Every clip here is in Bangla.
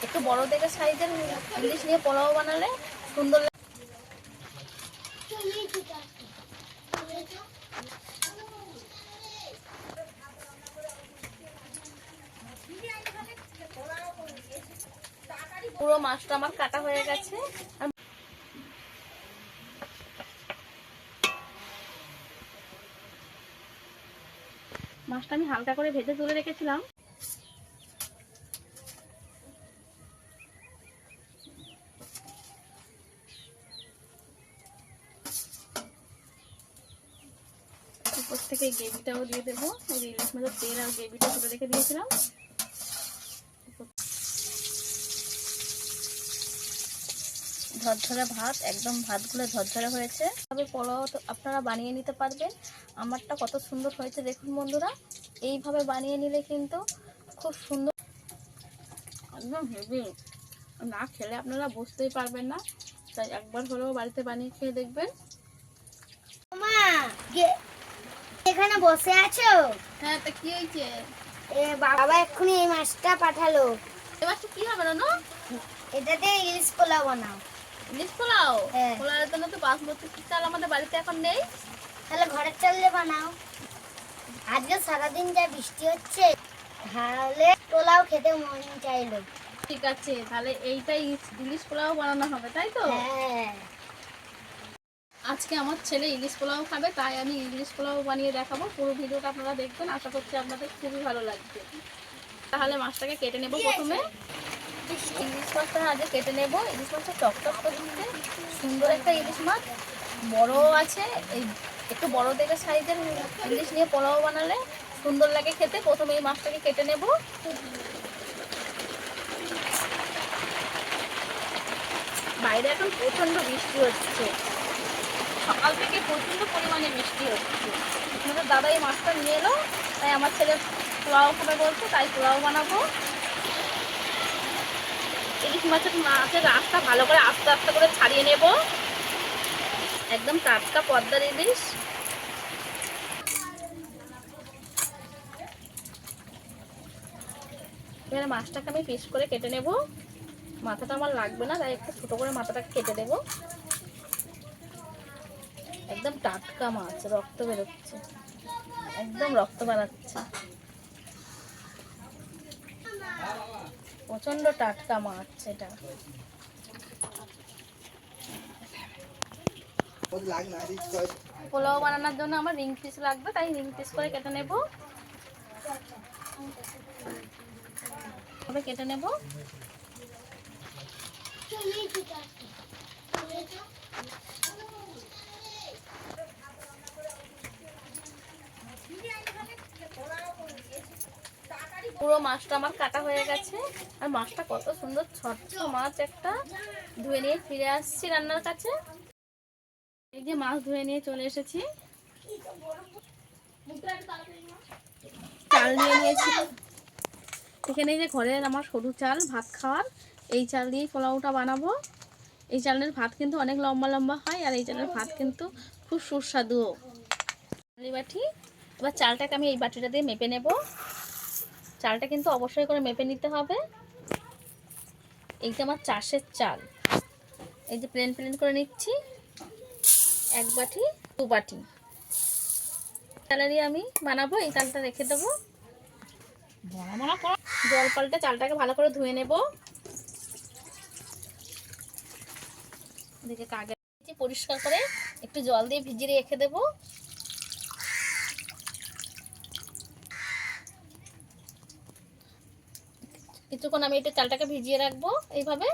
একটু বড় দেখে সাইজের ইলিশ নিয়ে পোলাও বানালে সুন্দর লাগে। পুরো মাছটা আমার কাটা হয়ে গেছে। মাছটা আমি হালকা করে ভেজে তুলে রেখেছিলাম। উপর থেকে গ্রেভিটাও দিয়ে দেবো। ইলিশ মাছের তেল আর গ্রেভিটা তুলে রেখে দিয়েছিলাম। ঝরঝরে ভাত, একদম ভাতগুলো ঝরঝরে হয়েছে। তবে পোলাও তো আপনারা বানিয়ে নিতে পারবেন। আমারটা কত সুন্দর হয়েছে দেখুন বন্ধুরা। এইভাবে বানিয়ে নিলে কিন্তু খুব সুন্দর, একদম হেভি। না খেলে আপনারা বুঝতেই পারবেন না, তাই একবার হলেও বাড়িতে বানিয়ে খেয়ে দেখবেন। মা এখানে বসে আছো? হ্যাঁ, তা কি হয়েছে? বাবা এক্ষুনি এই মাছটা পাঠালো। এবার তো কি হবে না, এটাতে ইলিশ পোলাও বানাও। ইলিশ পোলাও? হ্যাঁ। পোলাওয়ের জন্য তো বাসমতি চাল আমাদের বাড়িতে এখন নেই। তাহলে ঘরের চাল দিয়ে বানাও। আজকে সারাদিন যা বৃষ্টি হচ্ছে, তাহলে পোলাও খেতে মন চাইলো। ঠিক আছে, তাহলে এইটাই ইলিশ পোলাও বানানো হবে, তাই তো? হ্যাঁ। আজকে আমার ছেলে ইলিশ পোলাও খাবে, তাই আমি ইলিশ পোলাও বানিয়ে দেখাবো। পুরো ভিডিওটা আপনারা দেখবেন, আশা করছি আপনাদের খুবই ভালো লাগবে। তাহলে মাছটাকে কেটে নেব। প্রথমে ইলিশ মাছটা আগে কেটে নেব। ইলিশ মাছটা চকচক করে দিতে সুন্দর একটা ইলিশ মাছ, বড় আছে। এই একটু বড় দেখে সাইজের ইলিশ নিয়ে পোলাও বানালে সুন্দর লাগে খেতে। প্রথমে এই মাছটাকে কেটে নেব। বাইরে এখন প্রচণ্ড বৃষ্টি হচ্ছে, সকাল থেকে প্রচণ্ড পরিমাণে বৃষ্টি হচ্ছে। আমাদের দাদা এই মাছটা নিয়ে এলো, তাই আমার ছেলে পোলাও খাবে বলছে, তাই পোলাও বানাবো। ইলিশ মাছের রাস্তা ভালো করে আস্তে আস্তে করে ছাড়িয়ে নেব। একদম টাটকা পদ্মার ইলিশ। এবারে মাছটাকে আমি পিস করে কেটে নেব। মাথাটা আমার লাগবে না, তাই একটু ছোটো করে মাথাটাকে কেটে দেবো। একদম টাটকা মাছ, রক্ত বেরোচ্ছে, একদম রক্ত বেরাচ্ছে। প্রচন্ড টাটকা মাছ এটা। পোলাও বানানোর জন্য আমার রিং পিস লাগবে, তাই রিং পিস করে কেটে নেব। কেটে নেব। পুরো মাছটা আমার কাটা হয়ে গেছে। আর মাছটা কত সুন্দর ছোট্ট মাছ একটা। ধুয়ে নিয়ে ফিরে আসছি রান্নার কাছে। এই যে মাছ ধুয়ে নিয়ে চলে এসেছি। চাল নিয়ে নিয়েছি এখানে। যে ঘরের আমার সরু চাল ভাত খাওয়ার, এই চাল দিয়ে পোলাওটা বানাবো। এই চালের ভাত কিন্তু অনেক লম্বা লম্বা হয়, আর এই চালের ভাত কিন্তু খুব সুস্বাদুও। বাটি, এবার চালটাকে আমি এই বাটিটা দিয়ে মেপে নেব। চালটা কিন্তু অবশ্যই করে মেপে নিতে হবে। এইটা আমার চাষের চাল, এই যে প্লেন প্লেন করে নিচ্ছি। এক বাটি 2 বাটি চালেরই আমি বানাবো। এই চালটা রেখে দেবো। জল পাল্টে চালটাকে ভালো করে ধুয়ে নেব। এদিকে কাগজ পরিষ্কার করে একটু জল দিয়ে ভিজিয়ে রেখে দেবো। কিছুক্ষণ আমি একটু চালটাকে ভিজিয়ে রাখবো এইভাবে।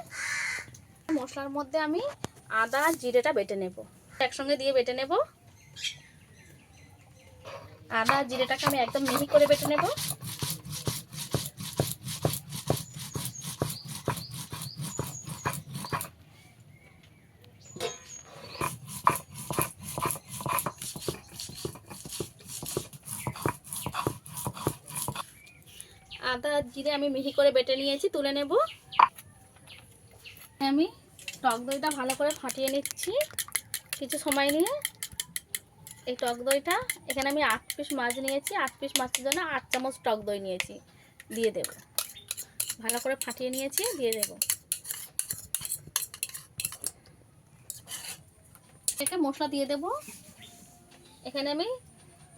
মশলার মধ্যে আমি আদা জিরেটা বেটে নেব, একসঙ্গে দিয়ে বেটে নেব। আদা জিরেটাকে আমি একদম মিহি করে বেটে নেব। আদা জিরে আমি মিহি করে বেটে নিয়েছি, তুলে নেব। আমি টক দইটা ভালো করে ফাটিয়ে নিচ্ছি কিছু সময় নিয়ে। এই টক দইটা এখানে আমি 8 পিস মাছ নিয়েছি। 8 পিস মাছের জন্য 8 চামচ টক দই নিয়েছি, দিয়ে দেব। ভালো করে ফাটিয়ে নিয়েছি, দিয়ে দেব। একটা মশলা দিয়ে দেব। এখানে আমি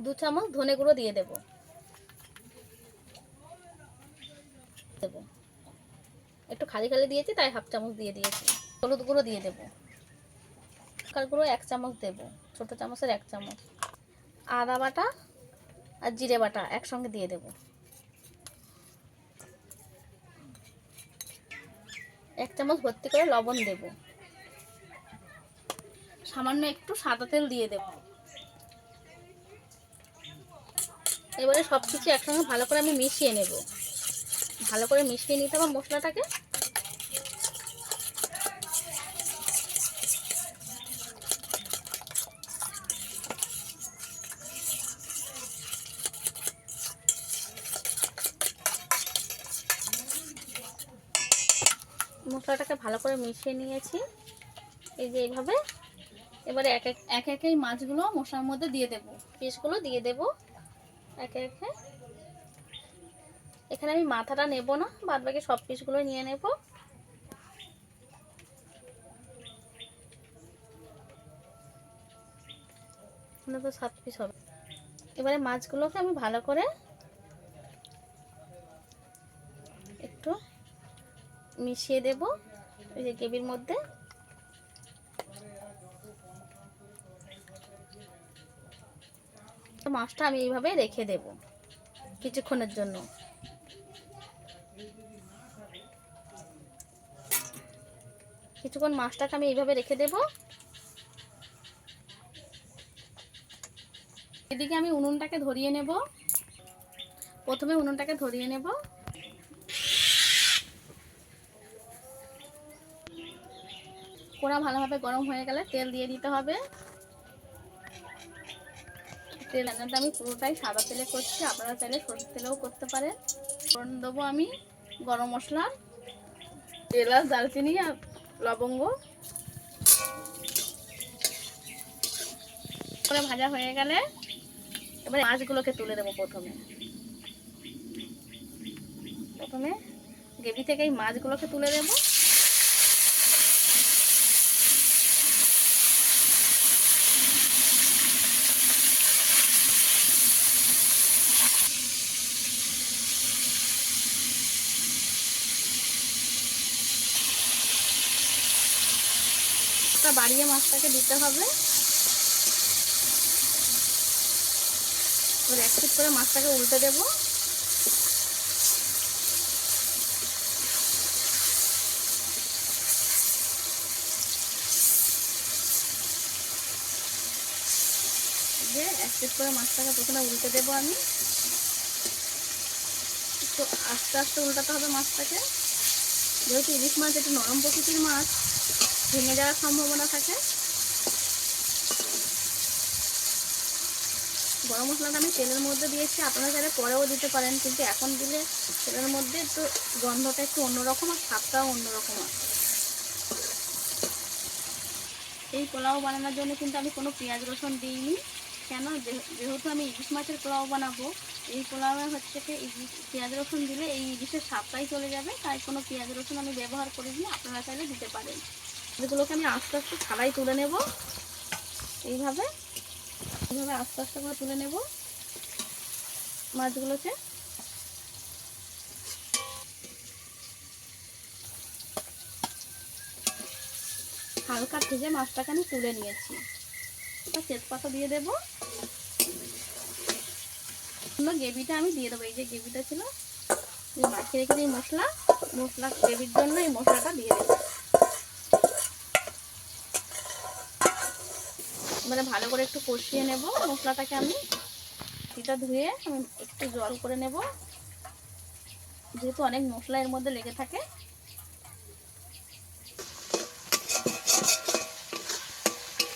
2 চামচ ধনে গুঁড়ো দিয়ে দেব। একটু খালি খালি দিয়েছি তাই হাফ চামচ দিয়ে দিয়েছি। হলুদ গুঁড়ো দিয়ে দেব। লঙ্কার গুঁড়ো 1 চামচ দেব, ছোট চামচের 1 চামচ। আদা বাটা আর জিরে বাটা একসঙ্গে দিয়ে দেব। 1 চামচ ভর্তি করে লবণ দেব। সামান্য একটু সাদা তেল দিয়ে দেব। এবারে সব কিছু একসঙ্গে ভালো করে আমি মিশিয়ে নেব। ভালো করে মিশিয়ে নিতে হবে মশলাটাকে। মশলাটাকে ভালো করে মিশিয়ে নিয়েছি, এই যে এইভাবে। এবারে এক এক এই মাছগুলো মশলার মধ্যে দিয়ে দেব, পিসগুলো দিয়ে দেব একে একে। এখানে আমি মাথাটা নেব না, বাদ বাকি সব পিসগুলো নিয়ে নেব। এখানে তো 7 পিস হবে। এবারে মাছগুলোকে আমি ভালো করে একটু মিশিয়ে দেব এই যে গ্রেভির মধ্যে। মাছটা আমি এইভাবে রেখে দেব কিছুক্ষণের জন্য। কিছুক্ষণ মাছটাকে আমি এইভাবে রেখে দেব। এদিকে আমি উনুনটাকে ধরিয়ে নেব। প্রথমে উনুনটাকে ধরিয়ে নেব। কড়া ভালোভাবে গরম হয়ে গেলে তেল দিয়ে দিতে হবে। তেল রান্নাটা আমি পুরোটাই সাদা তেলে করছি, আপনারা চাইলে সরষের তেলেও করতে পারেন। ফোড়ন দেবো আমি গরম মশলা, এলাচ, দারচিনি আর লবঙ্গ। করে ভাজা হয়ে গেলে এবারে মাছগুলোকে তুলে দেবো। প্রথমে গ্রেভি থেকে এই মাছগুলোকে তুলে দেবো। বাড়িয়ে মাছটাকে দিতে হবে। এবার এক পিট করে মাছটাকে উল্টে দেবো। দিয়ে এক পিট করে মাছটাকে প্রথমে উল্টে দেবো আমি। একটু আস্তে আস্তে উল্টাতে হবে মাছটাকে, যেহেতু ইলিশ মাছ একটু নরম প্রকৃতির মাছ, ভেঙে যাওয়ার সম্ভাবনা থাকে। গরম মশলাটা আমি তেলের মধ্যে দিয়েছি, আপনারা চাইলে পরেও দিতে পারেন, কিন্তু এখন দিলে তেলের মধ্যে একটু গন্ধটা একটু অন্যরকম আর স্বাদটাও অন্যরকম আছে। এই পোলাও বানানোর জন্য কিন্তু আমি কোনো পেঁয়াজ রসুন দিইনি। কেন? যেহেতু আমি ইলিশ মাছের পোলাও বানাবো, এই পোলাওয়ে হচ্ছে কি পেঁয়াজ রসুন দিলে এই ইলিশের স্বাদটাই চলে যাবে, তাই কোনো পেঁয়াজ রসুন আমি ব্যবহার করিনি। আপনারা চাইলে দিতে পারেন। এগুলোকে আমি আস্তে আস্তে থালায় তুলে নেব। এইভাবে আস্তে আস্তে করে তুলে নেব মাছগুলোকে। হালকা ভেজে মাছটাকে আমি তুলে নিয়েছি। তেজপাতা দিয়ে দেবো। গ্রেভিটা আমি দিয়ে দেবো। এই যে গ্রেভিটা ছিল, মাখিয়ে রেখে এই মশলা গ্রেভির জন্য এই মশলাটা দিয়ে দেবো। এবারে ভালো করে একটু কষিয়ে নেব মশলাটাকে। আমি এটা ধুয়ে আমি একটু জল করে নেব, যেহেতু অনেক মশলা এর মধ্যে লেগে থাকে।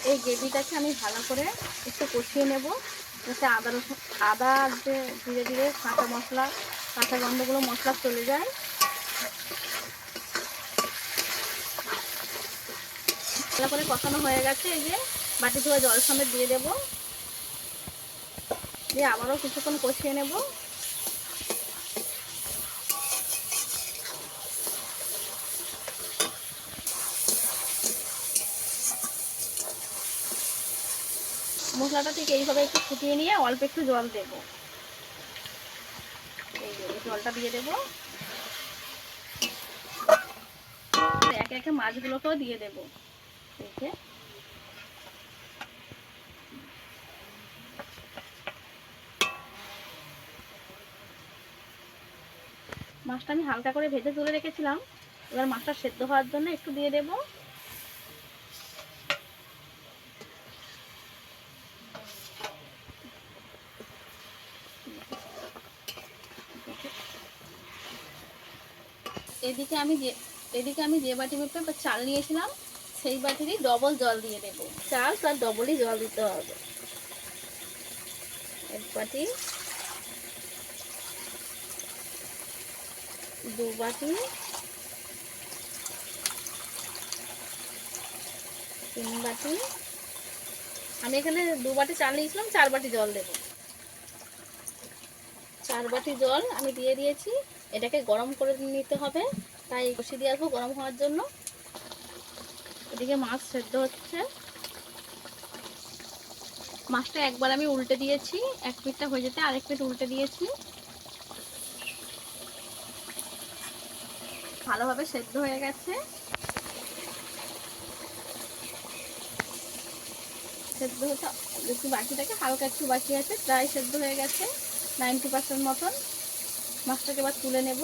এই গ্রেভিটাকে আমি ভালো করে একটু কষিয়ে নেব, যাতে আদা যে ধীরে ধীরে কাঁচা গন্ধগুলো মশলা চলে যায়। ভালো করে কষানো হয়ে গেছে। এই যে বাটি ধোয়া জল সমেত দিয়ে দেবো, দিয়ে আবারও কিছুক্ষণ কষিয়ে নেব। মশলাটা ঠিক এইভাবে একটু ফুটিয়ে নিয়ে অল্প একটু জল দেব। এই জলটা দিয়ে দেবো। একে একে মাছগুলোকেও দিয়ে দেবো। দেখে মাছটা আমি হালকা করে ভেজে তুলে রেখেছিলাম, এবার মাছটা সেদ্ধ হওয়ার জন্য একটু দিয়ে দেব। এদিকে আমি যে বাটি মেপে চাল নিয়েছিলাম সেই বাটিরই ডবল জল দিয়ে দেব। চাল তার ডবলই জল দিতে হবে। এক বাটি, দু বাটি, তিন বাটি। আমি এখানে 2 বাটি চাল নিয়েছিলাম, 4 বাটি জল দেব। 4 বাটি জল আমি দিয়ে দিয়েছি। এটাকে গরম করে নিতে হবে, তাই কষিয়ে দিয়ে আসবো গরম হওয়ার জন্য। এদিকে মাছ সেদ্ধ হচ্ছে। মাছটা একবার আমি উল্টে দিয়েছি, এক পিঠটা হয়ে যেতে আরেক পিঠ উল্টে দিয়েছি। ভালোভাবে সেদ্ধ হয়ে গেছে। সেদ্ধ হতে একটু বাকি থাকে, হালকা একটু বাকি আছে, প্রায় সেদ্ধ হয়ে গেছে 90% মতন। মাছটাকে এবার তুলে নেব।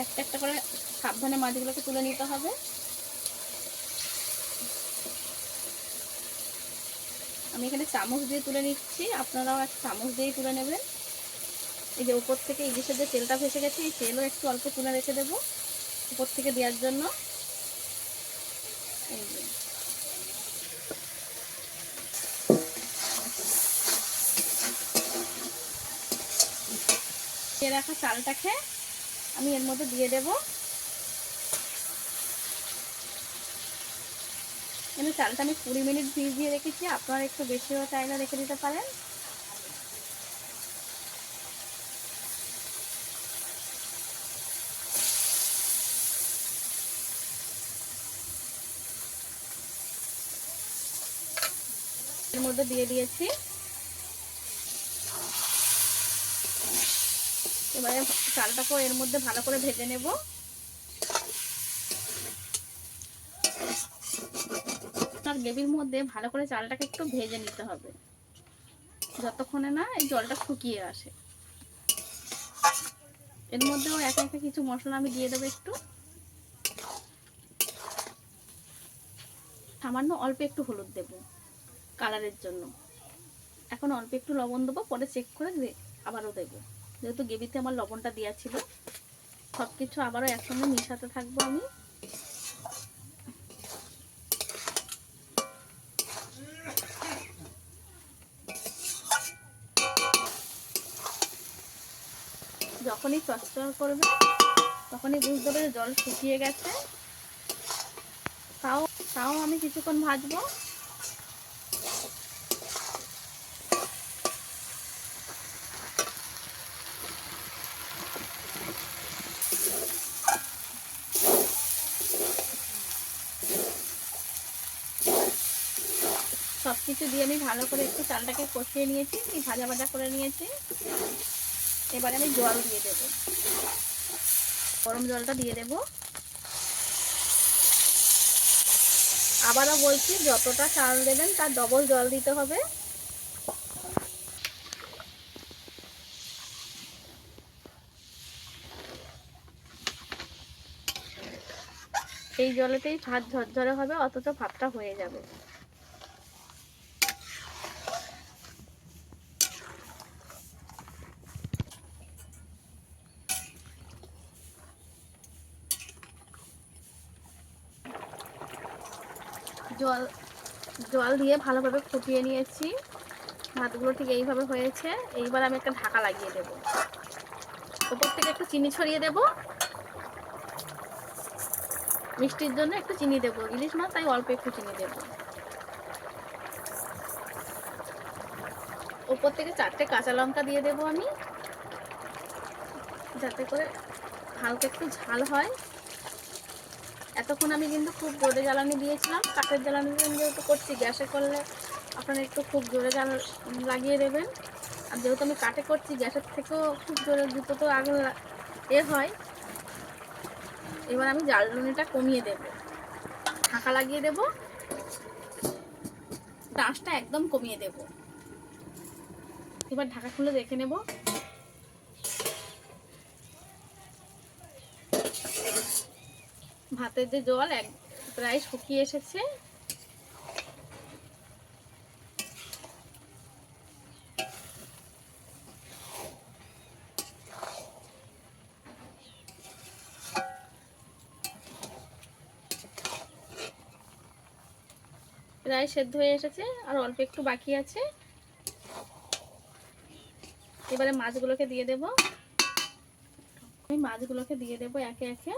একটা একটা করে সাবধানে মাছগুলোকে তুলে নিতে হবে। আমি এখানে চামচ দিয়ে তুলে নিচ্ছি, আপনারাও এক চামচ দিয়েই তুলে নেবেন। এই যে উপর থেকে ইলিশের যে তেলটা ভেসে গেছে, এই তেলও একটু অল্প তুলে রেখে দেবো উপর থেকে দেওয়ার জন্য। এই যে দিয়ে রাখা চালটাকে আমি এর মধ্যে দিয়ে দেব। এখানে চালটা আমি 20 মিনিট ভিজিয়ে রেখেছি, আপনারা একটু বেশিও চাইলে রেখে দিতে পারেন। এর মধ্যে দিয়ে দিয়েছি। এবারে চালটাকেও এর মধ্যে ভালো করে ভেজে নেব। গ্রেভির মধ্যে ভালো করে চালটাকে একটু ভেজে নিতে হবে, যতক্ষণে না এই জলটা শুকিয়ে আসে। এর মধ্যেও একে একে কিছু মশলা আমি দিয়ে দেবো। একটু সামান্য অল্প একটু হলুদ দেব কালারের জন্য। এখন অল্প একটু লবণ দেবো, পরে চেক করে আবারও দেবো, যেহেতু গ্রেভিতে আমার লবণটা দেওয়া ছিল। সব কিছু আবারও একসঙ্গে মিশাতে থাকবো আমি। যখনই চটচড় করবে তখনই বুঝতে হবে যে জল শুকিয়ে গেছে। তাও তাও আমি কিছুক্ষণ ভাজবো। সব কিছু দিয়ে আমি ভালো করে একটু চালটাকে কষিয়ে নিয়েছি, ভাজা ভাজা করে নিয়েছি। এবারে আমি জল দিয়ে দেব, গরম জলটা দিয়ে দেব। আবারও বলছি, যতটা চাল দেবেন তার ডবল জল দিতে হবে। এই জলেতেই ভাত ঝরঝরে হবে, অথচ ভাতটা হয়ে যাবে। জল জল দিয়ে ভালোভাবে ফুটিয়ে নিয়েছি। ভাতগুলো ঠিক এইভাবে হয়েছে। এইবার আমি একটা ঢাকা লাগিয়ে দেব। উপর থেকে একটু চিনি ছড়িয়ে দেব, মিষ্টির জন্য একটু চিনি দেবো। ইলিশ মাছ তাই অল্প একটু চিনি দেব। উপর থেকে 4টে কাঁচা লঙ্কা দিয়ে দেব আমি, যাতে করে হালকা একটু ঝাল হয়। এতক্ষণ আমি কিন্তু খুব জোরে জ্বালানি দিয়েছিলাম, কাঠের জ্বালানি যেহেতু করছি, গ্যাসে করলে আপনারা একটু খুব জোরে লাগিয়ে দেবেন। আর যেহেতু আমি কাঠে করছি, গ্যাসের থেকেও খুব জোরে দ্রুত তো আগুন হয়। এবার আমি জ্বালানিটা কমিয়ে দেব, ঢাকা লাগিয়ে দেব, আঁচটা একদম কমিয়ে দেব। এবার ঢাকা খুলে দেখে নেব। ভাতের যে জল প্রায় শুকিয়ে এসেছে। প্রায় সেদ্ধ হয়ে এসেছে, আর অল্প একটু বাকি আছে। এবারে মাছগুলোকে দিয়ে দেব। আমি মাছগুলোকে দিয়ে দেব একে একে।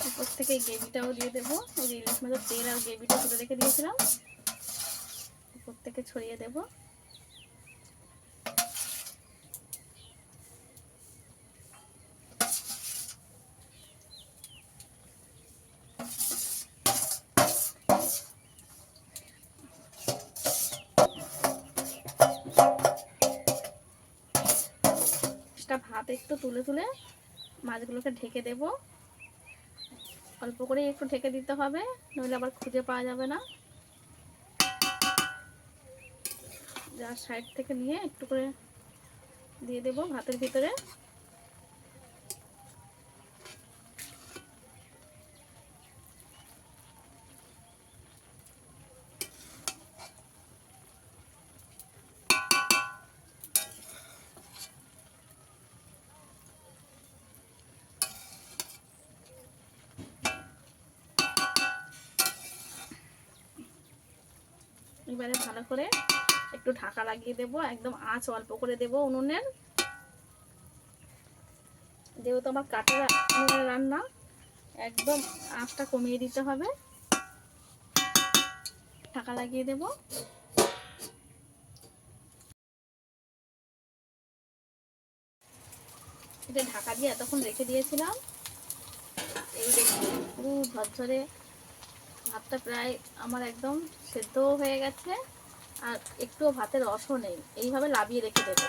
উপর থেকে এই গ্রেভিটাও দিয়ে দেবো। ওই যে ইলিশ মাছের তেল আর গ্রেভিটা তুলে রেখে দিয়েছিলাম, উপর থেকে ছড়িয়ে দেব। ভাত একটু তুলে তুলে মাছগুলোকে ঢেকে দেব। অল্প করে একটু ঢেকে দিতে হবে, নইলে আবার খুঁজে পাওয়া যাবে না। যার সাইড থেকে নিয়ে একটু করে দিয়ে দেব ভাতের ভিতরে। এবারে ভালো করে একটু ঢাকা লাগিয়ে দেব, একদম আঁচ অল্প করে দেব উনুনের। যেহেতু আমার কাঠের রান্না, একদম আঁচটা কমিয়ে দিতে হবে। ঢাকা লাগিয়ে দেব। এটা ঢাকা দিয়ে এতক্ষণ রেখে দিয়েছিলাম। এই দেখুন পুরো ঝরঝরে ভাতটা প্রায় আমার একদম সেদ্ধও হয়ে গেছে, আর একটুও ভাতের রসও নেই। এইভাবে লাবিয়ে রেখে দেবো।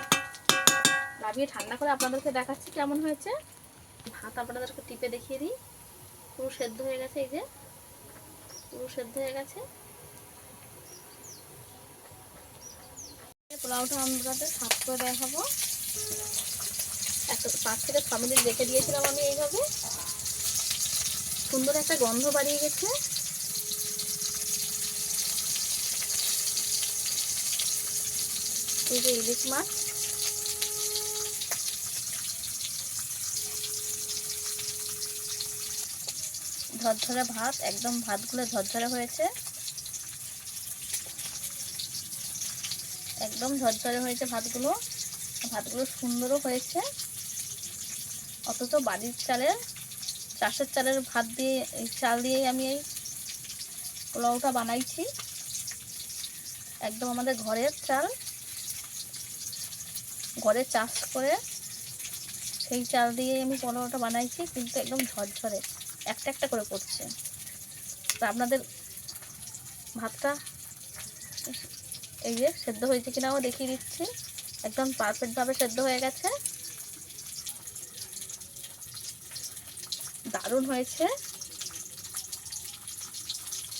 লাবিয়ে ঠান্ডা করে আপনাদেরকে দেখাচ্ছি কেমন হয়েছে। ভাত আপনাদেরকে টিপে দেখিয়ে দিই। পুরো সেদ্ধ হয়ে গেছে, এই যে পুরো সেদ্ধ হয়ে গেছে। পোলাওটা আমাদের সাফ করে দেখাবো। 5 থেকে 6 মিনিট রেখে দিয়েছিলাম আমি এইভাবে। সুন্দর একটা গন্ধ বাড়িয়ে গেছে। এই যে ইলিশ মাছ, ঝরঝরে ভাত, একদম ভাতগুলো ঝরঝরে হয়েছে, একদম ঝরঝরে হয়েছে ভাতগুলো। ভাতগুলো সুন্দরও হয়েছে। অথচ বাড়ির চাষের চালের ভাত দিয়ে, এই চাল দিয়েই আমি এই পোলাওটা বানাইছি। একদম আমাদের ঘরের চাল, ঘরে চাষ করে সেই চাল দিয়ে আমি পোলাওটা বানাইছি, কিন্তু একদম ঝরঝরে একটা একটা করে পড়ছে। তো আপনাদের ভাতটা এই যে সেদ্ধ হয়েছে কিনাও দেখিয়ে দিচ্ছি। একদম পারফেক্টভাবে সেদ্ধ হয়ে গেছে, দারুণ হয়েছে।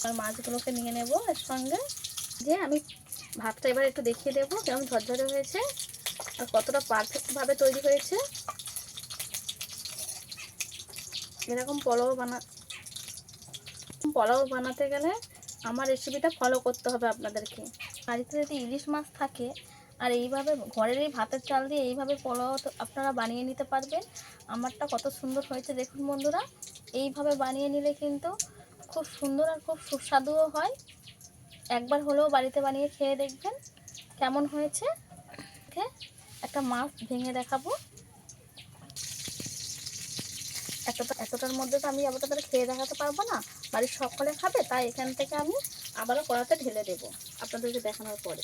আর মাছগুলোকে নিয়ে নেব এর সঙ্গে। যে আমি ভাতটা এবার একটু দেখিয়ে দেবো কেমন ঝরঝরে হয়েছে আর কতটা পারফেক্টভাবে তৈরি হয়েছে। এরকম পোলাও বানাতে গেলে আমার রেসিপিটা ফলো করতে হবে আপনাদেরকে। বাড়িতে যদি ইলিশ মাছ থাকে আর এইভাবে ঘরের এই ভাতের চাল দিয়ে এইভাবে পোলাও আপনারা বানিয়ে নিতে পারবেন। আমারটা কত সুন্দর হয়েছে দেখুন বন্ধুরা। এইভাবে বানিয়ে নিলে কিন্তু খুব সুন্দর আর খুব সুস্বাদুও হয়। একবার হলেও বাড়িতে বানিয়ে খেয়ে দেখবেন কেমন হয়েছে। একটা মাছ ভেঙে দেখাবো। এতটার মধ্যে তো আমি আবার তাদের খেয়ে দেখাতে পারবো না, বাড়ির সকলে খাবে, তাই এখান থেকে আমি আবারও কড়াতে ঢেলে দেবো আপনাদেরকে দেখানোর পরে।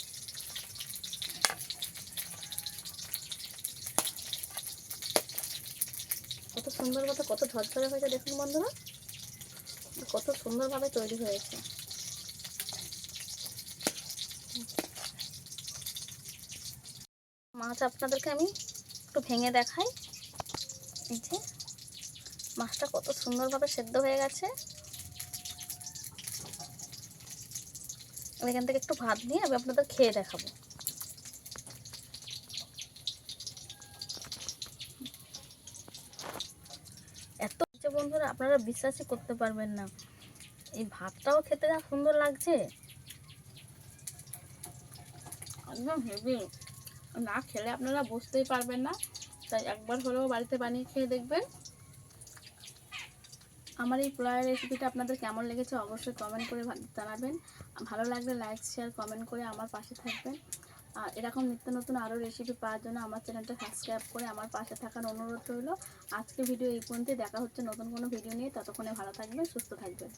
কত সুন্দর কথা, কত ঝরঝরে হয়েছে দেখুন বন্ধুরা, কত সুন্দরভাবে তৈরি হয়েছে। মাছ আপনাদেরকে আমি একটু ভেঙে দেখাই। এই যে মাছটা কত সুন্দরভাবে সেদ্ধ হয়ে গেছে। এখান থেকে একটু ভাত নিয়ে আমি আপনাদের খেয়ে দেখাবো। এত যে বন্ধুরা আপনারা বিশ্বাসই করতে পারবেন না, এই ভাতটাও খেতে যা সুন্দর লাগছে, একদম হেভি। না খেলে আপনারা বুঝতেই পারবেন না, তাই একবার হলেও বাড়িতে বানিয়ে খেয়ে দেখবেন। আমার এই পোলাওয়ের রেসিপিটা আপনাদের কেমন লেগেছে অবশ্যই কমেন্ট করে জানাবেন। ভালো লাগলে লাইক শেয়ার কমেন্ট করে আমার পাশে থাকবেন। আর এরকম নিত্য নতুন আরও রেসিপি পাওয়ার জন্য আমার চ্যানেলটা সাবস্ক্রাইব করে আমার পাশে থাকার অনুরোধ রইল। আজকে ভিডিও এই পর্যন্তই, দেখা হচ্ছে নতুন কোনো ভিডিও নিয়ে। ততক্ষণে ভালো থাকবেন, সুস্থ থাকবেন।